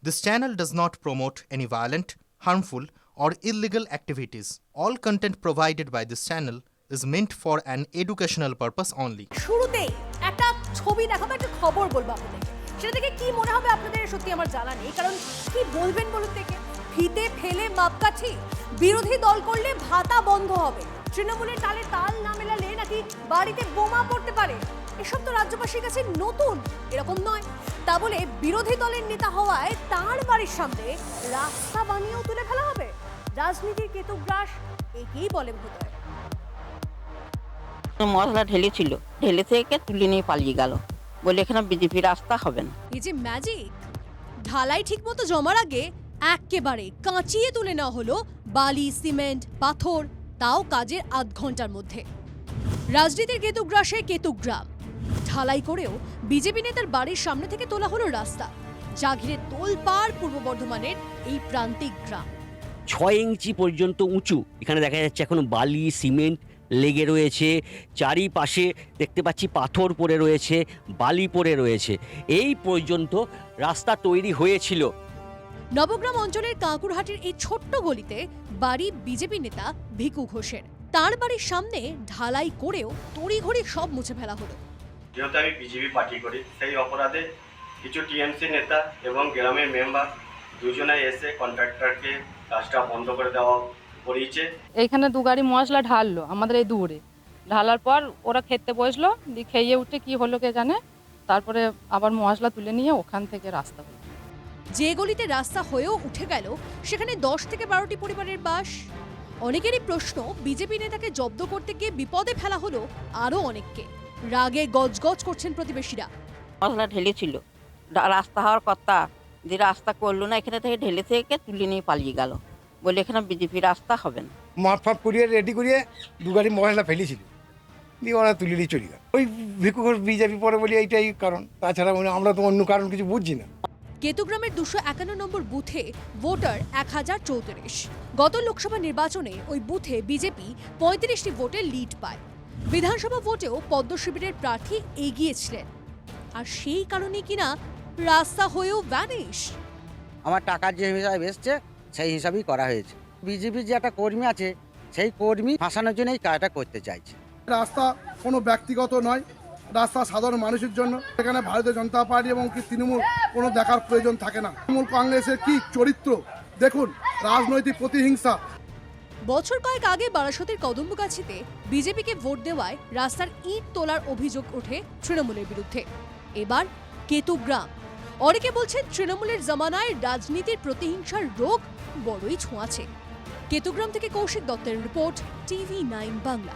This channel does not promote any violent, harmful, or illegal activities. All content provided by this channel is meant for an educational purpose only. শুরুতেই একটা ছবি দেখাবো, একটা খবর বলবো আপনাদেরকে। সেটা থেকে কি মনে হবে আপনাদের সত্যি আমার জানা নেই, কারণ কি বলবেন বলুন থেকে। ফিতে ফেলে মাপকাঠি, বিরোধী দল করলে ভাতা বন্ধ হবে, তৃণমূলের তালে তাল না মেলালে নাকি বাড়িতে বোমা পড়তে পারে। এসব তো রাজ্যবাসীর কাছে নতুন, এরকম নয়। তা বলে বিরোধী দলের নেতা হওয়ায় তার বাড়ির সামনে রাস্তা বানিয়েও তুলে ফেলা হবে। রাজনীতির কেতুগ্রাস একেই বলে বোধহয়। মশলা ঢেলেছিল, ঢেলে থেকে তুলে নিয়ে পালিয়ে গেল, বলে এখানে বিজেপি রাস্তা হবে না। এই যে ম্যাজিক, ঢালাই ঠিক মতো জমার আগে একেবারে কাঁচিয়ে তুলে নেওয়া হলো বালি, সিমেন্ট, পাথর, তাও কাজের আধ ঘন্টার মধ্যে। রাজনীতির কেতুগ্রাসে কেতুগ্রাম, ঢালাই করেও বিজেপি নেতার বাড়ির সামনে থেকে তোলা হলো রাস্তা, যা ঘিরে তোলপাড় পূর্ব বর্ধমানের এই প্রান্তিক গ্রাম। 6 ইঞ্চি পর্যন্ত উঁচু এখানে দেখা যাচ্ছে এখন বালি সিমেন্ট লেগে রয়েছে, চারিপাশে দেখতে পাচ্ছি পাথর পড়ে রয়েছে, বালি পড়ে রয়েছে। এই পর্যন্ত রাস্তা তৈরি হয়েছিল। নবগ্রাম অঞ্চলের কাঁকুরহাটির এই ছোট্ট গলিতে বাড়ি বিজেপি নেতা ভিকু ঘোষের। তার বাড়ির সামনে ঢালাই করেও তড়িঘড়ি সব মুছে ফেলা হলো। যেহেতু আমি বিজেপি পার্টি করি, সেই অপরাধে কিছু টিএমসি নেতা এবং গ্রামের মেম্বার দুজনে এসে কন্ট্রাক্টরকে কাজটা বন্ধ করে দেওয়া করিয়েছে। এইখানে 2 গাড়ি মশলা ঢাললো আমাদের এই দূরে, ঢালার পর ওরা খেতে বসলো, দিয়ে খেয়ে উঠে কি হলো কে জানে, তারপরে আবার মশলা তুলে নিয়ে ওখান থেকে রাস্তা হলো। যে গলিতে রাস্তা হয়েও উঠে গেল, সেখানে 10 থেকে 12টি পরিবারের বাস। অনেকেরই প্রশ্ন, বিজেপি নেতাকে জব্দ করতে গিয়ে বিপদে ফেলা হলো আরো অনেককে। রাগে গজগজ করছেন প্রতিবেশীরা। মশলা ঢেলেছিল, রাস্তা হওয়ার কথা, যে রাস্তা করলো না, এখানে থেকে ঢেলে থেকে তুলে নিয়ে পালিয়ে গেল, বলে এখানে বিজেপি রাস্তা হবে না। মাপ ফাপ করিয়ে রেডি করিয়ে 2 গাড়ি মশলা ফেলেছিল, দিয়ে ওরা তুলে নিয়ে চলে গেল। ওই ভিকু ঘোষ বিজেপি পরে বলি এইটাই কারণ, তাছাড়া আমরা তো অন্য কারণ কিছু বুঝছি না। কেতুগ্রামের 251 নম্বর বুথে ভোটার 1034। গত লোকসভা নির্বাচনে ওই বুথে বিজেপি 35টি ভোটে লিড পায়। বিধানসভা ভোটেও পদ্ম শিবিরের প্রার্থী এগিয়েছিলেন, আর সেই কারণে কিনা রাস্তা হয়েও ভ্যানিশ। আমার টাকার যে হিসাব এসছে সেই হিসাবেই করা হয়েছে। বিজেপির যে একটা কর্মী আছে, সেই কর্মী ফাঁসানোর জন্য এই কাজটা করতে চাইছে। রাস্তা কোনো ব্যক্তিগত নয়, রাস্তা সাধারণ মানুষের জন্য। এখানে ভারতীয় জনতা পার্টি এবং কি তৃণমূল কোনো দেখার প্রয়োজন থাকে না। তৃণমূল কংগ্রেসের কি চরিত্র দেখুন, রাজনৈতিক প্রতিহিংসা। বছর কয়েক আগে বারাসতের কদম্বগাছিতে বিজেপিকে ভোট দেওয়ায় রাস্তার ইট তোলার অভিযোগ ওঠে তৃণমূলের বিরুদ্ধে। এবার কেতুগ্রাম। অনেকে বলছেন তৃণমূলের জামানায় রাজনীতির প্রতিহিংসার রোগ বড়ই ছোঁয়াছে। কেতুগ্রাম থেকে কৌশিক দত্তের রিপোর্ট, TV9 বাংলা।